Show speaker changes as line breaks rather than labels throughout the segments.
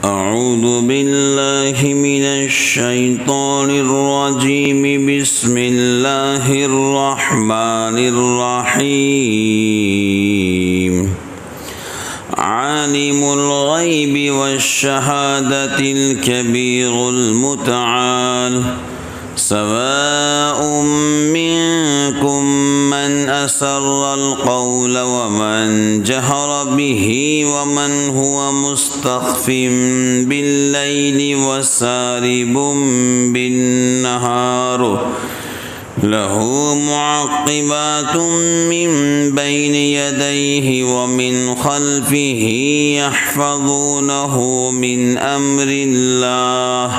أعوذ بالله من الشيطان الرجيم بسم الله الرحمن الرحيم عالم الغيب والشهادة الكبير المتعال سواء منكم من أسر القول ومن جهر به ومن هو مستخف بالليل وسارب بالنهار له معقبات من بين يديه ومن خلفه يحفظونه من أمر الله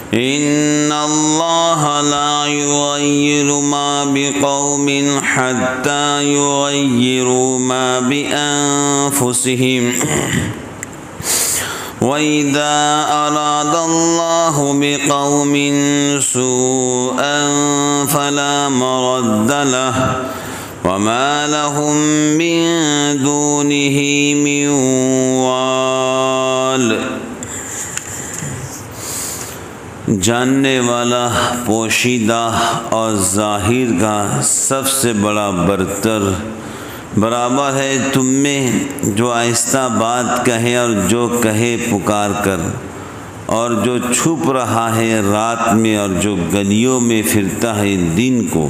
إن الله لا يغير ما بقوم حتى يغيروا ما بأنفسهم وإذا أراد الله بقوم سوءا فلا مرد له وما لهم من دونه من وال۔ جاننے والا، پوشیدہ اور ظاہر کا سب سے بڑا برتر برابر ہے تم میں جو آہستہ بات کہے اور جو کہے پکار کر، اور جو چھپ رہا ہے رات میں اور جو گلیوں میں پھرتا ہے دن کو۔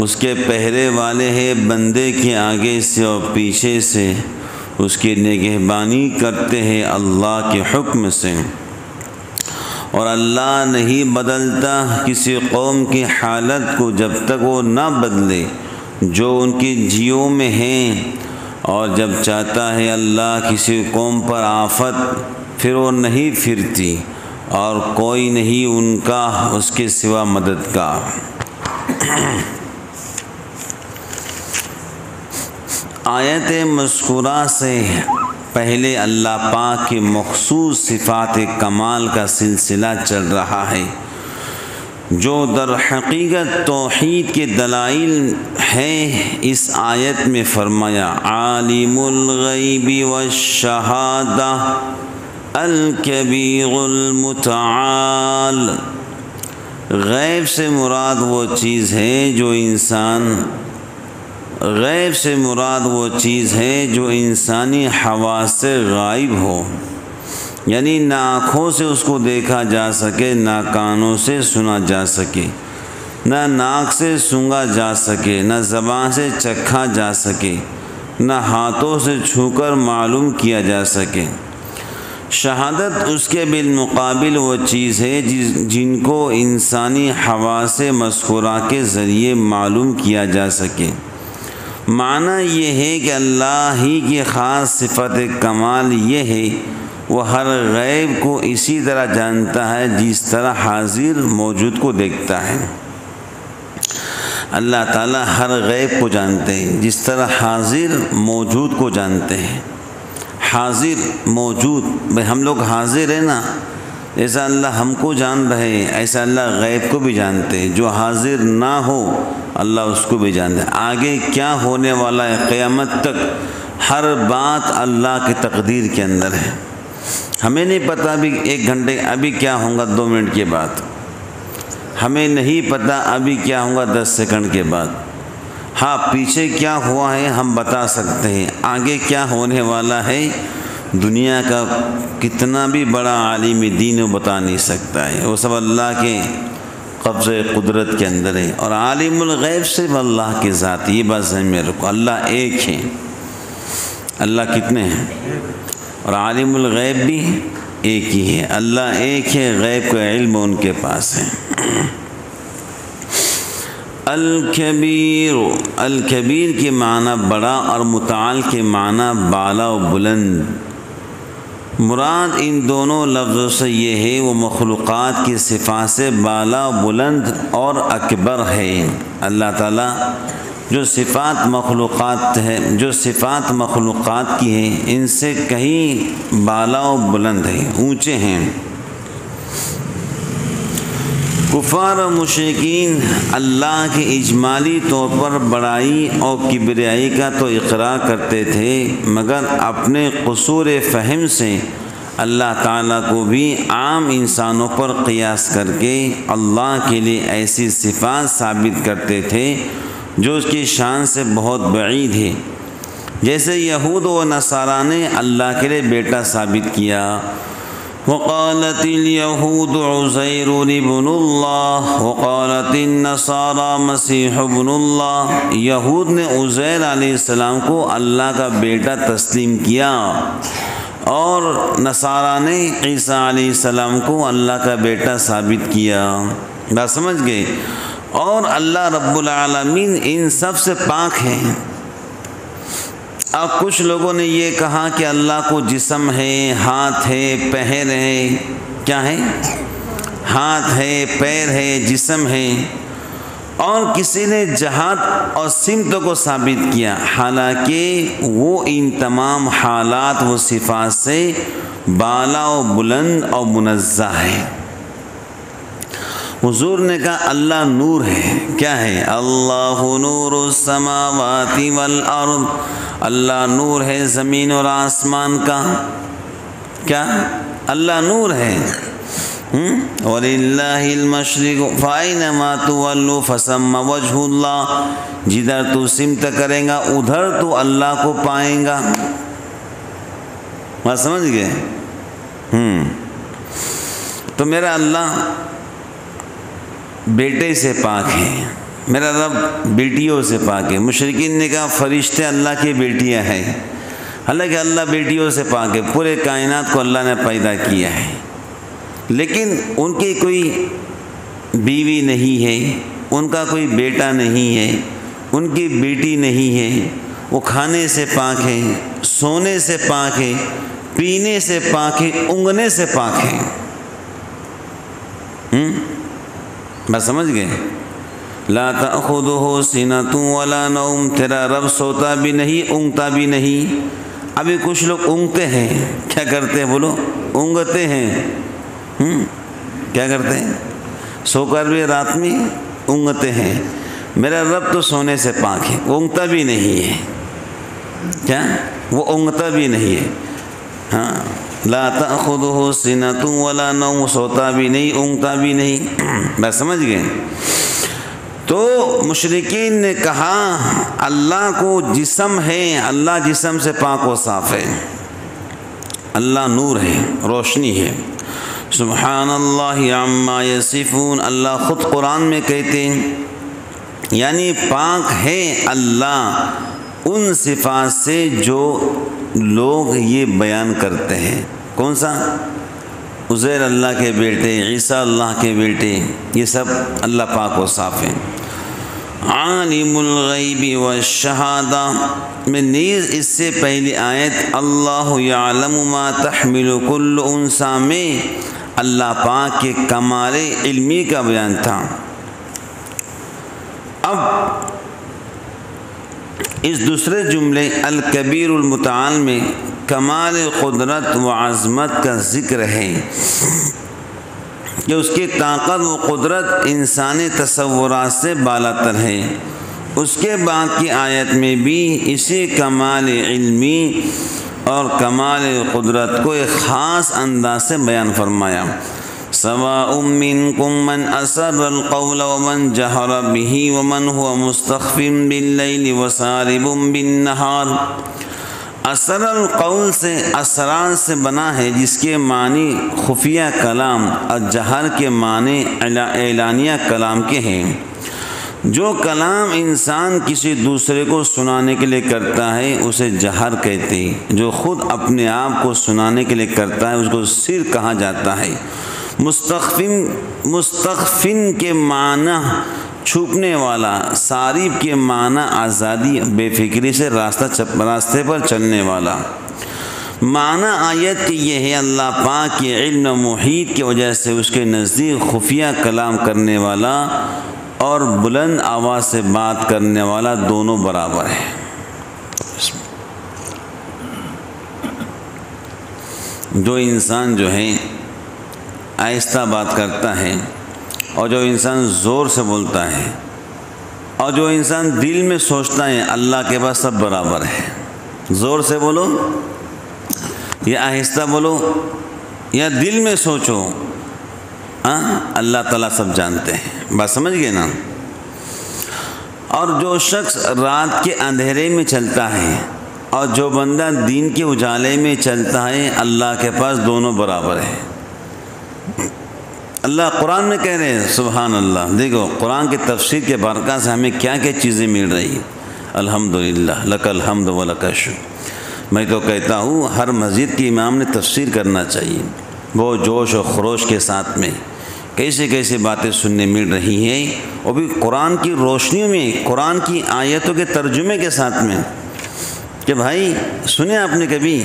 اس کے پہرے والے ہیں بندے کے آگے سے اور پیچھے سے، اس کی نگہبانی کرتے ہیں اللہ کے حکم سے، اور اللہ نہیں بدلتا کسی قوم کی حالت کو جب تک وہ نہ بدلے جو ان کی جیوں میں ہیں، اور جب چاہتا ہے اللہ کسی قوم پر آفت پھر وہ نہیں پھرتی اور کوئی نہیں ان کا اس کے سوا مددگار۔ آیت مذکورہ سے پہلے اللہ پاک کی مخصوص صفات کمال کا سلسلہ چل رہا ہے جو در حقیقت توحید کے دلائل ہیں۔ اس آیت میں فرمایا عالم الغیب والشہادہ الکبیر المتعال۔ غیب سے مراد وہ چیز ہے جو انسانی حواس سے غائب ہو، یعنی نہ آنکھوں سے اس کو دیکھا جا سکے، نہ کانوں سے سنا جا سکے، نہ ناک سے سونگا جا سکے، نہ زبان سے چکھا جا سکے، نہ ہاتھوں سے چھو کر معلوم کیا جا سکے۔ شہادت اس کے بالمقابل وہ چیز ہے جن کو انسانی حواس مذکورہ کے ذریعے معلوم کیا جا سکے۔ معنی یہ ہے کہ اللہ ہی کی خاص صفت کمال یہ ہے وہ ہر غیب کو اسی طرح جانتا ہے جس طرح حاضر موجود کو دیکھتا ہے۔ اللہ تعالیٰ ہر غیب کو جانتے ہیں جس طرح حاضر موجود کو جانتے ہیں۔ حاضر موجود، بھئی ہم لوگ حاضر ہیں نا، جیسا اللہ ہم کو جان رہے ہیں ایسا اللہ غیب کو بھی جانتے ہیں۔ جو حاضر نہ ہو اللہ اس کو بھی جانتے ہیں۔ آگے کیا ہونے والا ہے قیامت تک ہر بات اللہ کی تقدیر کے اندر ہے۔ ہمیں نہیں پتہ ابھی 1 گھنٹے ابھی کیا ہوگا 2 منٹ کے بعد، ہمیں نہیں پتہ ابھی کیا ہوگا 10 سیکنڈ کے بعد۔ ہاں پیچھے کیا ہوا ہے ہم بتا سکتے ہیں، آگے کیا ہونے والا ہے دنیا کا کتنا بھی بڑا عالم دین وہ بتا نہیں سکتا ہے، وہ سب اللہ کے قبضہ قدرت کے اندر ہے۔ اور عالم الغیب صرف اللہ کے ذات، یہ بات ذہن میں رکھو، اللہ ایک ہے۔ اللہ کتنے ہیں؟ اور عالم الغیب بھی ایک ہی ہے۔ اللہ ایک ہے، غیب کا علم ان کے پاس ہے۔ الکبیر، الکبیر کے معنی بڑا اور متعال کے معنی بالا و بلند۔ مراد ان دونوں لفظوں سے یہ ہے وہ مخلوقات کی صفات سے بالا و بلند اور اکبر ہے۔ اللہ تعالیٰ جو صفات مخلوقات کی ہیں ان سے کہیں بالا و بلند ہیں، اونچے ہیں۔ کفار و مشرکین اللہ کے اجمالی طور پر بڑائی اور کبریائی کا تو اقرار کرتے تھے، مگر اپنے قصور فہم سے اللہ تعالیٰ کو بھی عام انسانوں پر قیاس کر کے اللہ کے لیے ایسی صفات ثابت کرتے تھے جو اس کی شان سے بہت بعید ہے۔ جیسے یہود و نصارہ نے اللہ کے لیے بیٹا ثابت کیا، وقالت اليہود عزیر ابن اللہ وقالت النصارى مسیح ابن اللہ، یہود نے عزیر علیہ السلام کو اللہ کا بیٹا تسلیم کیا اور نصارہ نے عیسیٰ علیہ السلام کو اللہ کا بیٹا ثابت کیا۔ بات سمجھ گئے؟ اور اللہ رب العالمین ان سب سے پاک ہیں۔ اب کچھ لوگوں نے یہ کہا کہ اللہ کو جسم ہے، ہاتھ ہے، پیر ہے، کیا ہے؟ ہاتھ ہے، پیر ہے، جسم ہے، اور کسی نے جہت اور سمت کو ثابت کیا، حالانکہ وہ ان تمام حالات و صفات سے بالا و بلند اور منزہ ہے۔ حضور نے کہا اللہ نور ہے، کیا ہے؟ اللہ نور السماوات والارض، اللہ نور ہے زمین اور آسمان کا، کیا؟ اللہ نور ہے۔ وَلِلَّهِ الْمَشْرِقُ فَأَيْنَمَا تُوَلُّوا فَثَمَّ وَجْهُ اللَّهِ، جدھر تو سمت کریں گا ادھر تو اللہ کو پائیں گا۔ بات سمجھ گئے؟ تو میرا اللہ بیٹے سے پاک ہے، میرا رب بیٹیوں سے پاک ہے۔ مشرکین نے کہا فرشتے اللہ کی بیٹیاں ہیں، حالانکہ اللہ بیٹیوں سے پاک ہے، پورے کائنات کو اللہ نے پیدا کیا ہے، لیکن ان کی کوئی بیوی نہیں ہے، ان کا کوئی بیٹا نہیں ہے، ان کی بیٹی نہیں ہے، وہ کھانے سے پاک ہے، سونے سے پاک ہے، پینے سے پاک ہے، اونگنے سے پاک ہے۔ بس سمجھ گئے؟ لا تأخذہ سنۃ ولا نوم، تیرا رب سوتا بھی نہیں، اونگتا بھی نہیں۔ ابھی کچھ لوگ اونگتے ہیں، کیا کرتے ہیں بولو؟ اونگتے ہیں۔ کیا کرتے ہیں؟ سو کر بھی رات میں اونگتے ہیں۔ میرا رب تو سونے سے پاک ہے، اونگتا بھی نہیں ہے، کیا؟ وہ اونگتا بھی نہیں ہے۔ ہاں، لا تأخذہ سنۃ ولا نوم، سوتا بھی نہیں، اونگتا بھی نہیں۔ بس سمجھ گئے؟ تو مشرکین نے کہا اللہ کو جسم ہے، اللہ جسم سے پاک و صاف ہے، اللہ نور ہے، روشنی ہے۔ سبحان اللہ عما یصفون، اللہ خود قرآن میں کہتے ہیں، یعنی پاک ہے اللہ ان صفات سے جو لوگ یہ بیان کرتے ہیں۔ کون سا؟ عزیر اللہ کے بیٹے، عیسیٰ اللہ کے بیٹے، یہ سب اللہ پاک و صاف ہیں۔ عالم الغیب والشہادہ میں نیز اس سے پہلی آیت اللہ یعلم ما تحمل کل انثی میں اللہ پاک کے کمال علمی کا بیان تھا۔ اب اس دوسرے جملے الکبیر المتعال میں کمال قدرت و عظمت کا ذکر ہے کہ اس کی طاقت و قدرت انسانی تصورات سے بالاتر ہے۔ اس کے بعد کی آیت میں بھی اسی کمال علمی اور کمال قدرت کو ایک خاص انداز سے بیان فرمایا۔ سواء منکم من اسر القول ومن جہر به ومن هو مستخف باللیل وسارب بالنہار۔ اسر القول سے اسرار سے بنا ہے جس کے معنی خفیہ کلام اور جہر کے معنی اعلانیہ کلام کے ہیں۔ جو کلام انسان کسی دوسرے کو سنانے کے لیے کرتا ہے اسے جہر کہتے ہیں، جو خود اپنے آپ کو سنانے کے لیے کرتا ہے اس کو سر کہا جاتا ہے۔ مستخفن کے معنی چھپنے والا، سارب کے معنی آزادی بے فکری سے راستے پر چلنے والا۔ معنی آیت کی یہ ہے اللہ پاک کے علم و محیط کی وجہ سے اس کے نزدیک خفیہ کلام کرنے والا اور بلند آواز سے بات کرنے والا دونوں برابر ہیں۔ جو انسان جو ہے آہستہ بات کرتا ہے اور جو انسان زور سے بولتا ہے اور جو انسان دل میں سوچتا ہے اللہ کے پاس سب برابر ہے۔ زور سے بولو یا آہستہ بولو یا دل میں سوچو، اللہ تعالیٰ سب جانتے ہیں۔ بات سمجھ گئے نا؟ اور جو شخص رات کے اندھیرے میں چلتا ہے اور جو بندہ دین کے اجالے میں چلتا ہے، اللہ کے پاس دونوں برابر ہیں۔ اللہ قرآن میں کہہ رہے ہیں، سبحان اللہ، دیکھو قرآن کی تفسیر کے برکات سے ہمیں کیا کیا چیزیں مل رہی ہیں۔ الحمدللہ لک الحمد و لک الشکر۔ میں تو کہتا ہوں ہر مسجد کے امام نے تفسیر کرنا چاہیے، وہ جوش و خروش کے ساتھ میں کیسے کیسے باتیں سننے مل رہی ہیں، وہ بھی قرآن کی روشنی میں، قرآن کی آیتوں کے ترجمے کے ساتھ میں۔ کہ بھائی سنے آپ نے کبھی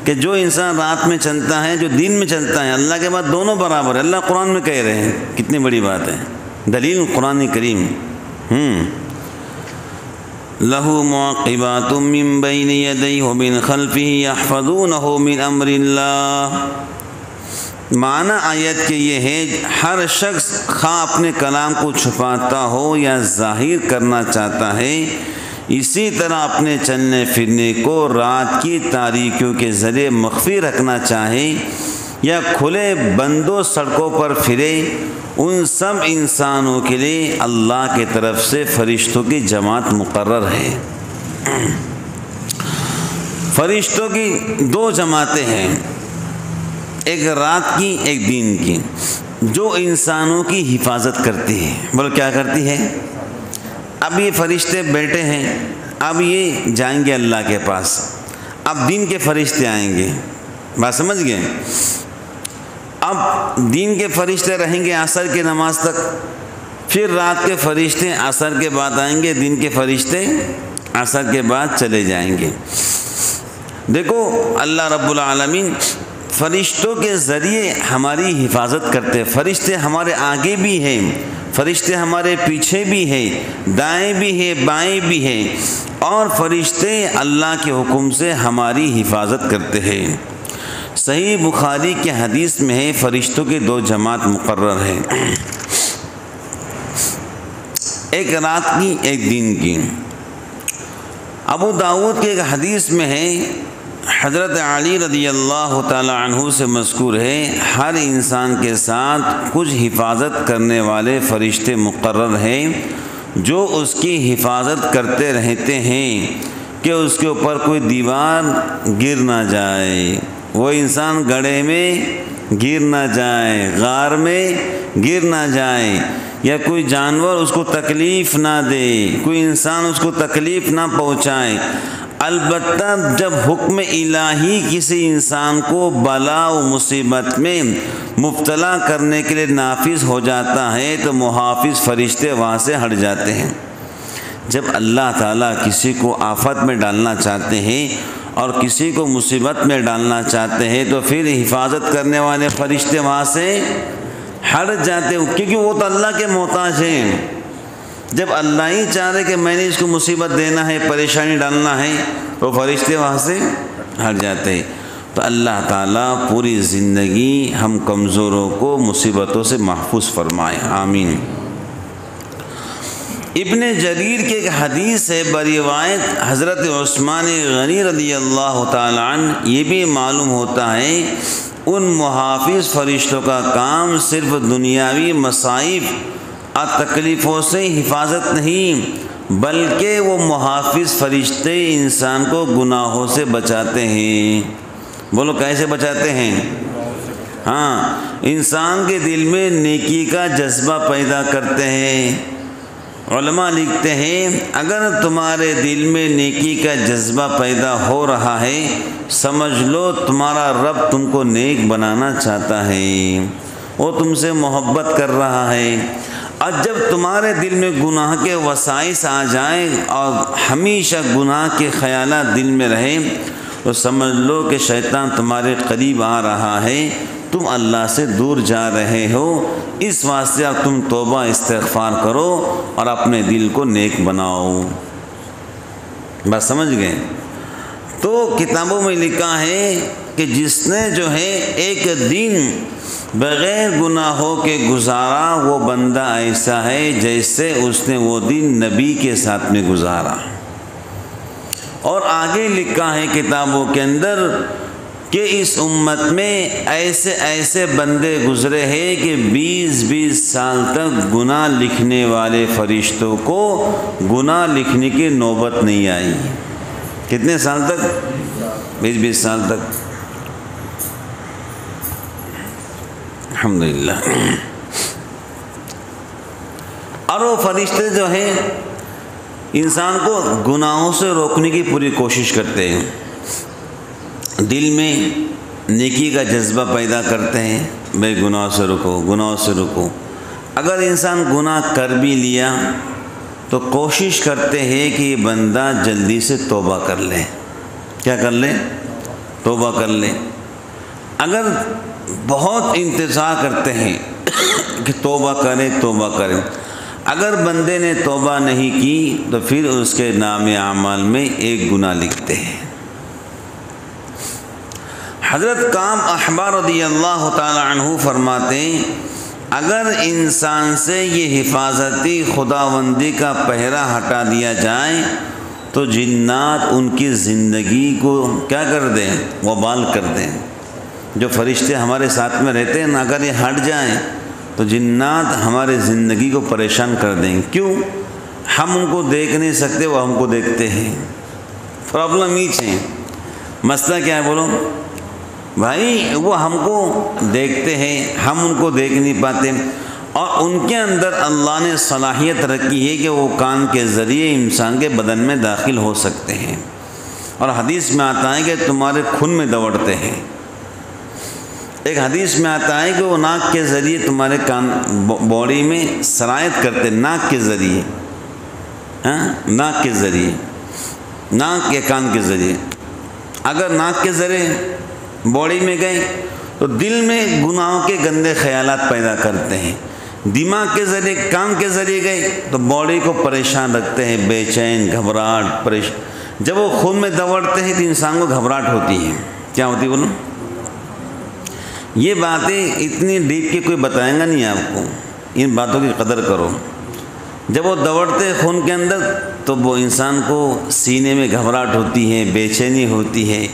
کہ جو انسان رات میں چلتا ہے، جو دین میں چلتا ہے، اللہ کے بعد دونوں برابر ہے۔ اللہ قرآن میں کہہ رہے ہیں، کتنی بڑی بات ہے، دلیل قرآن کریم۔ لَهُ مُعَقِّبَاتٌ مِّن بَيْنِ يَدَيْهِ وَمِنْ خَلْفِهِ يَحْفَظُونَهُ مِنْ أَمْرِ اللَّهِ۔ معنی آیت کے یہ ہے، ہر شخص خواہ اپنے کلام کو چھپاتا ہو یا ظاہر کرنا چاہتا ہے، اسی طرح اپنے چلنے پھرنے کو رات کی تاریکیوں کے ذریعے مخفی رکھنا چاہے یا کھلے بندوں سڑکوں پر پھرے، ان سب انسانوں کے لیے اللہ کی طرف سے فرشتوں کی جماعت مقرر ہے۔ فرشتوں کی دو جماعتیں ہیں، ایک رات کی ایک دن کی، جو انسانوں کی حفاظت کرتی ہے۔ بولو کیا کرتی ہے؟ اب یہ فرشتے بیٹھے ہیں، اب یہ جائیں گے اللہ کے پاس، اب دن کے فرشتے آئیں گے۔ بات سمجھ گئے؟ اب دن کے فرشتے رہیں گے عصر کی نماز تک، پھر رات کے فرشتے عصر کے بعد آئیں گے، دن کے فرشتے عصر کے بعد چلے جائیں گے۔ دیکھو اللہ رب العالمین فرشتوں کے ذریعے ہماری حفاظت کرتے ہیں۔ فرشتے ہمارے آگے بھی ہیں، فرشتے ہمارے پیچھے بھی ہیں، دائیں بھی ہیں، بائیں بھی ہیں، اور فرشتے اللہ کے حکم سے ہماری حفاظت کرتے ہیں۔ صحیح بخاری کے حدیث میں ہے، فرشتوں کی دو جماعت مقرر ہے، ایک رات کی ایک دن کی۔ ابو داؤد کے ایک حدیث میں ہے، حضرت علی رضی اللہ تعالی عنہ سے مذکور ہے، ہر انسان کے ساتھ کچھ حفاظت کرنے والے فرشتے مقرر ہیں جو اس کی حفاظت کرتے رہتے ہیں کہ اس کے اوپر کوئی دیوار گر نہ جائے، وہ انسان گڑھے میں گر نہ جائے، غار میں گر نہ جائے، یا کوئی جانور اس کو تکلیف نہ دے، کوئی انسان اس کو تکلیف نہ پہنچائے۔ البتہ جب حکم الہی کسی انسان کو بلا و مصیبت میں مبتلا کرنے کے لیے نافذ ہو جاتا ہے تو محافظ فرشتے وہاں سے ہٹ جاتے ہیں۔ جب اللہ تعالیٰ کسی کو آفت میں ڈالنا چاہتے ہیں اور کسی کو مصیبت میں ڈالنا چاہتے ہیں تو پھر حفاظت کرنے والے فرشتے وہاں سے ہٹ جاتے ہیں، کیونکہ وہ تو اللہ کے محتاج ہیں۔ جب اللہ ہی چاہ رہے کہ میں نے اس کو مصیبت دینا ہے، پریشانی ڈالنا ہے، تو فرشتے وہاں سے ہٹ جاتے ہیں۔ تو اللہ تعالیٰ پوری زندگی ہم کمزوروں کو مصیبتوں سے محفوظ فرمائے، آمین۔ ابن جریر کے ایک حدیث ہے بروایت حضرت عثمان غنی رضی اللہ تعالیٰ عنہ، یہ بھی معلوم ہوتا ہے ان محافظ فرشتوں کا کام صرف دنیاوی مصائب اور تکلیفوں سے حفاظت نہیں، بلکہ وہ محافظ فرشتے انسان کو گناہوں سے بچاتے ہیں۔ بولو کیسے بچاتے ہیں؟ ہاں، انسان کے دل میں نیکی کا جذبہ پیدا کرتے ہیں۔ علماء لکھتے ہیں اگر تمہارے دل میں نیکی کا جذبہ پیدا ہو رہا ہے، سمجھ لو تمہارا رب تم کو نیک بنانا چاہتا ہے، وہ تم سے محبت کر رہا ہے۔ اور جب تمہارے دل میں گناہ کے وسائس آ جائیں اور ہمیشہ گناہ کے خیالات دل میں رہیں تو سمجھ لو کہ شیطان تمہارے قریب آ رہا ہے، تم اللہ سے دور جا رہے ہو۔ اس واسطے اب تم توبہ استغفار کرو اور اپنے دل کو نیک بناؤ۔ بس سمجھ گئے؟ تو کتابوں میں لکھا ہے کہ جس نے جو ہے ایک دن بغیر گناہوں کے گزارا، وہ بندہ ایسا ہے جیسے اس نے وہ دن نبی کے ساتھ میں گزارا۔ اور آگے لکھا ہے کتابوں کے اندر کہ اس امت میں ایسے ایسے بندے گزرے ہیں کہ 20-20 سال تک گناہ لکھنے والے فرشتوں کو گناہ لکھنے کی نوبت نہیں آئی۔ کتنے سال تک؟ 20-20 سال تک۔ الحمدللہ۔ اور وہ فرشتے جو ہیں انسان کو گناہوں سے روکنے کی پوری کوشش کرتے ہیں، دل میں نیکی کا جذبہ پیدا کرتے ہیں، بے گناہ سے رکو، گناہ سے رکو۔ اگر انسان گناہ کر بھی لیا تو کوشش کرتے ہیں کہ یہ بندہ جلدی سے توبہ کر لے۔ کیا کر لے؟ توبہ کر لے۔ اگر بہت انتظار کرتے ہیں کہ توبہ کرے توبہ کرے، اگر بندے نے توبہ نہیں کی تو پھر اس کے نام اعمال میں ایک گناہ لکھتے ہیں۔ حضرت کعب احبار رضی اللہ تعالی عنہ فرماتے ہیں اگر انسان سے یہ حفاظتی خداوندی کا پہرا ہٹا دیا جائے تو جنات ان کی زندگی کو کیا کر دیں؟ وبال کر دیں۔ جو فرشتے ہمارے ساتھ میں رہتے ہیں اگر یہ ہٹ جائیں تو جنات ہمارے زندگی کو پریشان کر دیں۔ کیوں؟ ہم ان کو دیکھ نہیں سکتے، وہ ہم کو دیکھتے ہیں۔ پرابلم یہ ہے، مسئلہ کیا ہے بولو بھائی؟ وہ ہم کو دیکھتے ہیں، ہم ان کو دیکھ نہیں پاتے، اور ان کے اندر اللہ نے صلاحیت رکھی ہے کہ وہ کان کے ذریعے انسان کے بدن میں داخل ہو سکتے ہیں، اور حدیث میں آتا ہے کہ تمہارے خون میں دوڑتے ہیں۔ ایک حدیث میں آتا ہے کہ وہ ناک کے ذریعے تمہارے کان باڈی میں سرایت کرتے، ناک کے ذریعے، ناک کے ذریعے، ناک یا کان کے ذریعے۔ اگر ناک کے ذریعے باڈی میں گئے تو دل میں گناہوں کے گندے خیالات پیدا کرتے ہیں، دماغ کے ذریعے، کان کے ذریعے گئے تو باڈی کو پریشان رکھتے ہیں، بے چین، گھبراہٹ، پریشان۔ جب وہ خون میں دوڑتے ہیں تو انسان کو گھبراہٹ ہوتی ہے۔ کیا ہوتی ہے بولو؟ یہ باتیں اتنی ڈیپ کے کوئی بتائیں گا نہیں آپ کو، ان باتوں کی قدر کرو۔ جب وہ دوڑتے ہیں خون کے اندر تو وہ انسان کو سینے میں گھبراہٹ ہوتی ہے، بے چینی ہوتی ہے۔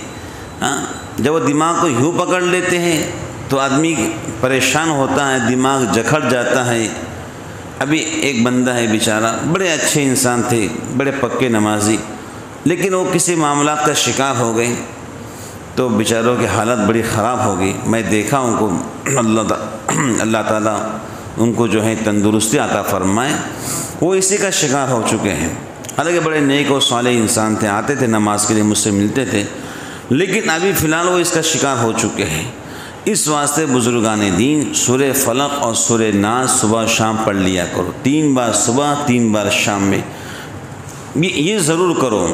جب وہ دماغ کو یوں پکڑ لیتے ہیں تو آدمی پریشان ہوتا ہے، دماغ جکھڑ جاتا ہے۔ ابھی ایک بندہ ہے بیچارہ، بڑے اچھے انسان تھے، بڑے پکے نمازی، لیکن وہ کسی معاملات کا شکار ہو گئے تو بیچاروں کی حالت بڑی خراب ہو گئی۔ میں دیکھا ان کو، اللہ تعالیٰ ان کو جو ہے تندرستی عطا فرمائے، وہ اسی کا شکار ہو چکے ہیں۔ حالانکہ بڑے نیک و صالح انسان تھے، آتے تھے نماز کے لیے، مجھ سے ملتے تھے، لیکن ابھی فی الحال وہ اس کا شکار ہو چکے ہیں۔ اس واسطے بزرگان دین سورہ فلق اور سورہ ناس صبح شام پڑھ لیا کرو، 3 بار صبح 3 بار شام میں، یہ ضرور کرو،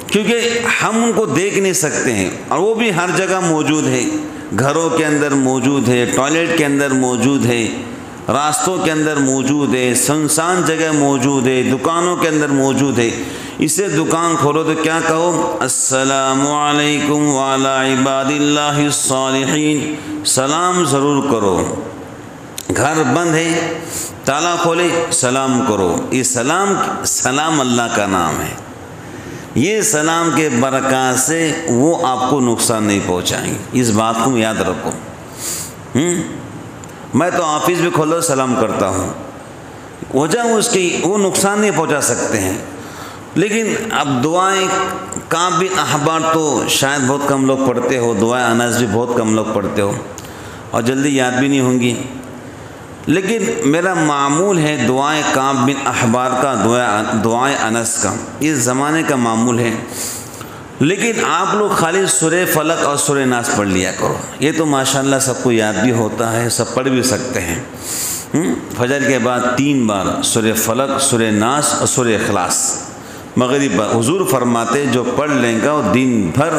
کیونکہ ہم ان کو دیکھ نہیں سکتے ہیں اور وہ بھی ہر جگہ موجود ہے، گھروں کے اندر موجود ہے، ٹوائلٹ کے اندر موجود ہے، راستوں کے اندر موجود ہے، سنسان جگہ موجود ہے، دکانوں کے اندر موجود ہے۔ اسے دکان کھولو تو کیا کہو؟ السلام علیکم وعلی عباد اللہ الصالحین، سلام ضرور کرو۔ گھر بند ہے، تالا کھولے، سلام کرو۔ یہ سلام اللہ کا نام ہے، یہ سلام کے برکات سے وہ آپ کو نقصان نہیں پہنچائیں گے، اس بات کو یاد رکھو۔ میں تو آفس بھی کھولو سلام کرتا ہوں، وجہ اس کی وہ نقصان نہیں پہنچا سکتے ہیں، لیکن اب دعائیں کعب بن احبار تو شاید بہت کم لوگ پڑھتے ہو، دعائیں انس بھی بہت کم لوگ پڑھتے ہو اور جلدی یاد بھی نہیں ہوں گی، لیکن میرا معمول ہے دعائیں کعب بن احبار کا، دعائیں انس کا، اس زمانے کا معمول ہے، لیکن آپ لوگ خالی سورہ فلق اور سورہ ناس پڑھ لیا کرو۔ یہ تو ماشاءاللہ سب کو یاد بھی ہوتا ہے، سب پڑھ بھی سکتے ہیں۔ فجر کے بعد 3 بار سورہ فلق، سورہ ناس اور سورہ اخلاص، مغرب پر حضور فرماتے جو پڑھ لیں گا وہ دن بھر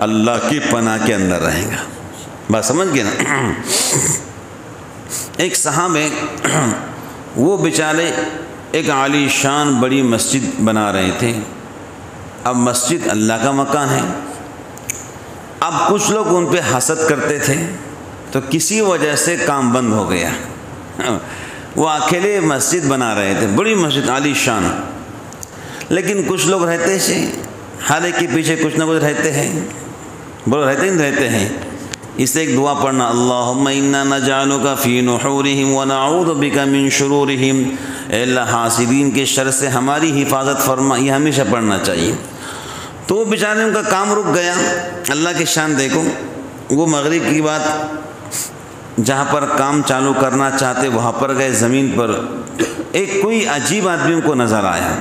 اللہ کی پناہ کے اندر رہیں گا۔ بات سمجھ گئے نا؟ ایک صحابہ وہ بیچارے ایک عالی شان بڑی مسجد بنا رہے تھے۔ اب مسجد اللہ کا مکان ہے، اب کچھ لوگ ان پہ حسد کرتے تھے تو کسی وجہ سے کام بند ہو گیا۔ وہ اکیلے مسجد بنا رہے تھے، بڑی مسجد عالی شان، لیکن کچھ لوگ رہتے ہیں حالے کے پیچھے کچھ نہ کچھ رہتے ہیں، بولو رہتے ہیں اس سے ایک دعا پڑھنا، اللہم انا نجعلک فی نحورہم ونعوذ بک من شرورہم، اے اللہ حاسدین کے شر سے ہماری حفاظت فرما، یہ ہمیشہ پڑھنا چاہیے۔ تو بیچارے ان کا کام رک گیا۔ اللہ کی شان دیکھو، وہ مغرب کی بات جہاں پر کام چالو کرنا چاہتے وہاں پر گئے، زمین پر ایک کوئی عجیب آدمی ان کو نظر آیا،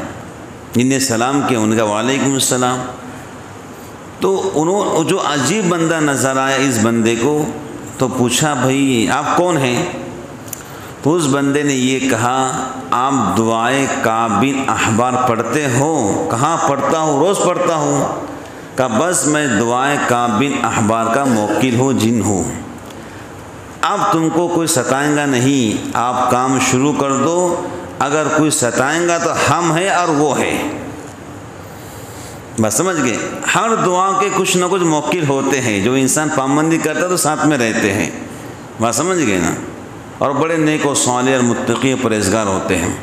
جن نے سلام کیا، ان کا وعلیکم السلام۔ تو انہوں جو عجیب بندہ نظر آیا اس بندے کو، تو پوچھا بھائی آپ کون ہیں؟ تو اس بندے نے یہ کہا آپ دعائے کعب بن احبار پڑھتے ہو؟ کہاں پڑھتا ہوں، روز پڑھتا ہوں۔ کہا بس میں دعائے کعب بن احبار کا موکل ہوں، جن ہوں، اب تم کو کوئی ستائیں گا نہیں، آپ کام شروع کر دو، اگر کوئی ستائیں گا تو ہم ہیں اور وہ ہے۔ بس سمجھ گئے، ہر دعا کے کچھ نہ کچھ موکل ہوتے ہیں، جو انسان پابندی کرتا تو ساتھ میں رہتے ہیں، بس سمجھ گئے نا، اور بڑے نیک و صالح اور متقی و پرہیزگار ہوتے ہیں۔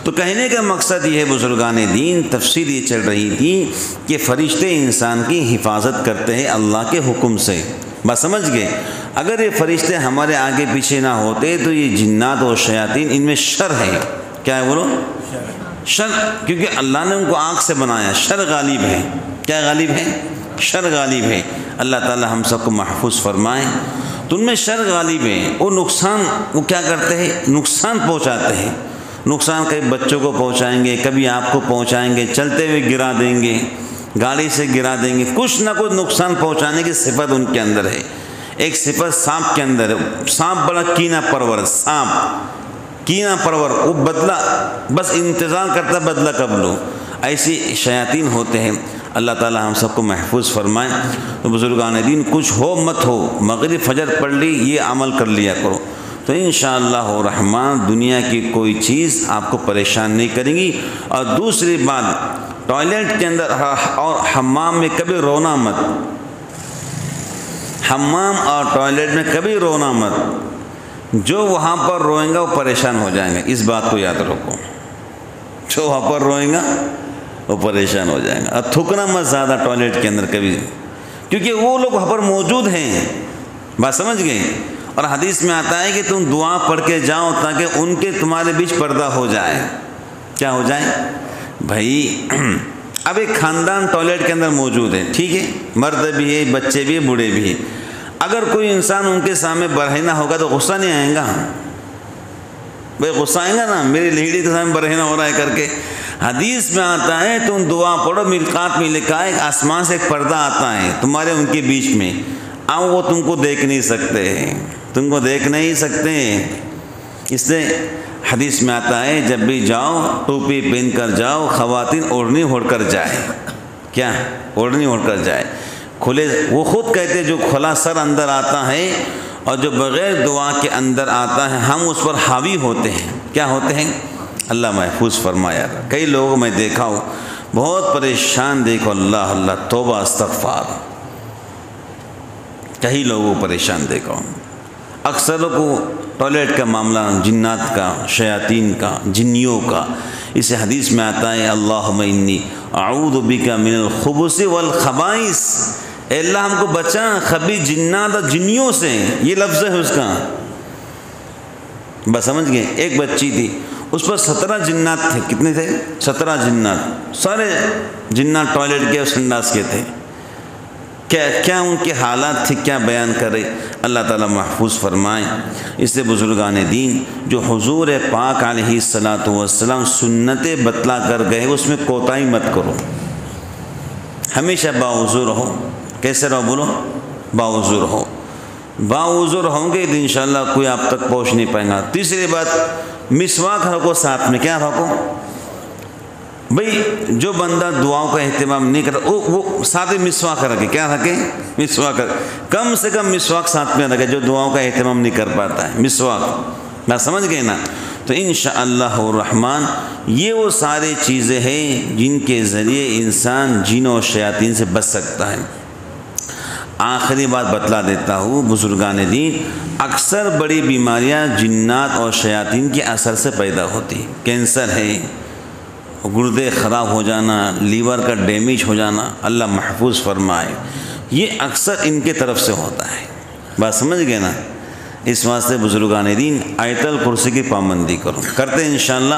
تو کہنے کا مقصد یہ ہے بزرگان دین، تفصیل یہ چل رہی تھی کہ فرشتے انسان کی حفاظت کرتے ہیں اللہ کے حکم سے، بس سمجھ گئے۔ اگر یہ فرشتے ہمارے آگے پیچھے نہ ہوتے تو یہ جنات و شیاطین، ان میں شر ہے، کیا ہے بولو؟ شر، کیونکہ اللہ نے ان کو آنکھ سے بنایا، شر غالب ہے، کیا غالب ہے؟ شر غالب ہے۔ اللہ تعالی ہم سب کو محفوظ فرمائے۔ تو ان میں شر غالب ہے، وہ نقصان، وہ کیا کرتے ہیں؟ نقصان پہنچاتے ہیں۔ نقصان کبھی بچوں کو پہنچائیں گے، کبھی آپ کو پہنچائیں گے، چلتے ہوئے گرا دیں گے، گاڑی سے گرا دیں گے، کچھ نہ کچھ نقصان پہنچانے کی صفت ان کے اندر ہے۔ ایک صفت سانپ کے اندر ہے، سانپ بڑا کینہ پرور، سانپ کینہ پرور، وہ بدلہ بس انتظار کرتا بدلہ کب لو، ایسی شیاطین ہوتے ہیں۔ اللہ تعالی ہم سب کو محفوظ فرمائے۔ تو بزرگان دین، کچھ ہو مت ہو، مغرب فجر پڑھ لی، یہ عمل کر لیا کرو، تو انشاءاللہ الرحمن دنیا کی کوئی چیز آپ کو پریشان نہیں کریں گی۔ اور دوسری بات، ٹوائلٹ کے اندر اور حمام میں کبھی رونا مت، حمام اور ٹوائلٹ میں کبھی رونا مت، جو وہاں پر روئیں گا وہ پریشان ہو جائیں گے، اس بات کو یاد رکھو، جو وہاں پر روئیں گا وہ پریشان ہو جائیں گا۔ اور تھکنا مت زیادہ ٹوائلٹ کے اندر کبھی، کیونکہ وہ لوگ وہاں پر موجود ہیں، بات سمجھ گئے۔ اور حدیث میں آتا ہے کہ تم دعا پڑھ کے جاؤ تاکہ ان کے تمہارے بیچ پردہ ہو جائے، کیا ہو جائے بھائی؟ اب ایک خاندان ٹوائلٹ کے اندر موجود ہے، ٹھیک ہے، مرد بھی ہے، بچے بھی ہیں، بوڑھے بھی ہیں، اگر کوئی انسان ان کے سامنے برہنہ ہوگا تو غصہ نہیں آئے گا؟ بھائی غصہ آئے گا نا، میری لیڈی کے سامنے برہنہ ہو رہا ہے کر کے۔ حدیث میں آتا ہے تم دعا پڑھو، میقات میں لکھا ہے آسمان سے ایک پردہ آتا ہے تمہارے ان کے بیچ میں، اب وہ تم کو دیکھ نہیں سکتے، تم کو دیکھ نہیں سکتے۔ اس سے حدیث میں آتا ہے جب بھی جاؤ ٹوپی پہن کر جاؤ، خواتین اوڑھنی اوڑھ کر جائے، کیا اوڑھنی اوڑھ کر جائے، کھلے، وہ خود کہتے جو کھلا سر اندر آتا ہے اور جو بغیر دعا کے اندر آتا ہے ہم اس پر حاوی ہوتے ہیں، کیا ہوتے ہیں؟ اللہ محفوظ فرمایا۔ کئی لوگوں میں دیکھا ہو بہت پریشان، دیکھو اللہ اللہ توبہ استغفار، کئی لوگوں کو پریشان دیکھا ہو۔ اکثروں کو ٹوائلٹ کا معاملہ جنات کا، شیاطین کا، جنیوں کا، اسے حدیث میں آتا ہے اللہم انی اعوذ بک من الخبث والخبائث، اے اللہ ہم کو بچا خبیث جنات اور جنیوں سے، یہ لفظ ہے اس کا، بس سمجھ گئے۔ ایک بچی تھی، اس پر 17 جنات تھے، کتنے تھے؟ 17 جنات، سارے جنات ٹوائلٹ کے اور سنڈاس کے تھے، کیا ان کے حالات تھے، کیا بیان کرے، اللہ تعالیٰ محفوظ فرمائے۔ اس سے بزرگان دین جو حضور پاک علیہ الصلاۃ والسلام سنتیں بتلا کر گئے اس میں کوتاہی مت کرو، ہمیشہ باوضو رہو۔ کیسے رہو بولو؟ باوضو رہو، باوضو رہوں گے تو انشاءاللہ کوئی آپ تک پہنچ نہیں پائے گا۔ تیسری بات، مسواک رکھو ساتھ میں، کیا رکھو بھئی؟ جو بندہ دعاؤں کا اہتمام نہیں کرتا وہ ساتھ میں مسواک رکھے، کیا رکھے؟ مسواک، کم سے کم مسواک ساتھ میں رکھے، جو دعاؤں کا اہتمام نہیں کر پاتا ہے، مسواک، بات سمجھ گئے نا؟ تو انشاءاللہ الرحمن یہ وہ ساری چیزیں ہیں جن کے ذریعے انسان جنوں اور شیاطین سے بچ سکتا ہے۔ آخری بات بتلا دیتا ہوں بزرگان دین، اکثر بڑی بیماریاں جنات اور شیاطین کے اثر سے پیدا ہوتی، کینسر ہے، گردے خراب ہو جانا، لیور کا ڈیمیج ہو جانا، اللہ محفوظ فرمائے۔ یہ اکثر ان کے طرف سے ہوتا ہے۔ بات سمجھ گئے نا؟ اس واسطے بزرگان دین آیت الکرسی کی پابندی کرو، کرتے ہیں انشاءاللہ۔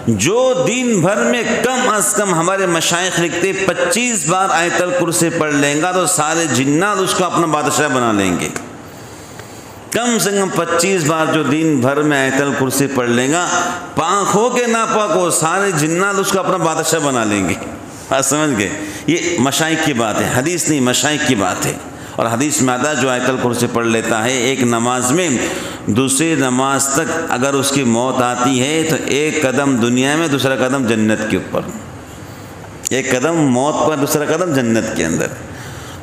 جو دن بھر میں کم از کم ہمارے مشائخ لکھتے 25 بار آیت الکرسی پڑھ لیں گا تو سارے جنات اس کو اپنا بادشاہ بنا لیں گے۔ کم سے کم 25 بار جو دن بھر میں آیت الکرسی پڑھ لیں گا، پاک ہو کے ناپاک ہو، سارے جنات اس کو اپنا بادشاہ بنا لیں گے۔ بات سمجھ گئے؟ یہ مشائخ کی بات ہے، حدیث نہیں، مشائخ کی بات ہے۔ اور حدیث میں آتا ہے جو آیت الکرسی پڑھ لیتا ہے ایک نماز میں، دوسری نماز تک اگر اس کی موت آتی ہے تو ایک قدم دنیا میں، دوسرا قدم جنت کے اوپر، ایک قدم موت پر، دوسرا قدم جنت کے اندر۔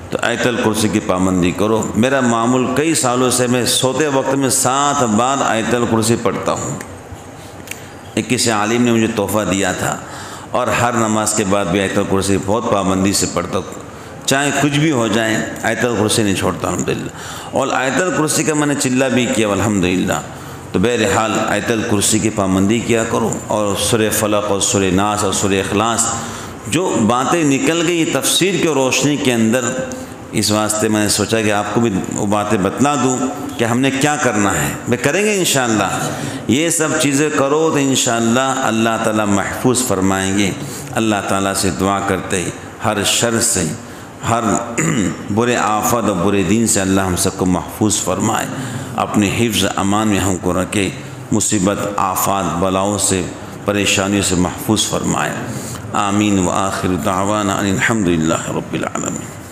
تو آیت الکرسی کی پابندی کرو۔ میرا معمول کئی سالوں سے میں سوتے وقت میں 7 بار آیت الکرسی پڑھتا ہوں۔ ایک کسی عالم نے مجھے تحفہ دیا تھا، اور ہر نماز کے بعد بھی آیت الکرسی بہت پابندی سے پڑھتا ہوں، چاہے کچھ بھی ہو جائے آیت الکرسی نہیں چھوڑتا الحمدللہ۔ اور آیت الکرسی کا میں نے چلہ بھی کیا الحمدللہ۔ تو بہرحال آیت الکرسی کی پابندی کیا کرو، اور سورہ فلق اور سورہ ناس اور سورہ اخلاص جو باتیں نکل گئی تفسیر کی روشنی کے اندر، اس واسطے میں نے سوچا کہ آپ کو بھی وہ باتیں بتلا دوں کہ ہم نے کیا کرنا ہے۔ میں کریں گے انشاءاللہ، یہ سب چیزیں کرو تو انشاءاللہ اللہ تعالیٰ محفوظ فرمائیں گے۔ اللہ تعالیٰ سے دعا کرتے ہی ہر شر سے، ہر برے آفت اور برے دین سے اللہ ہم سب کو محفوظ فرمائے، اپنے حفظ امان میں ہم کو رکھے، مصیبت آفات بلاؤں سے پریشانیوں سے محفوظ فرمائے۔ آمین۔ وآخر دعوانا ان الحمد للہ رب العالمین۔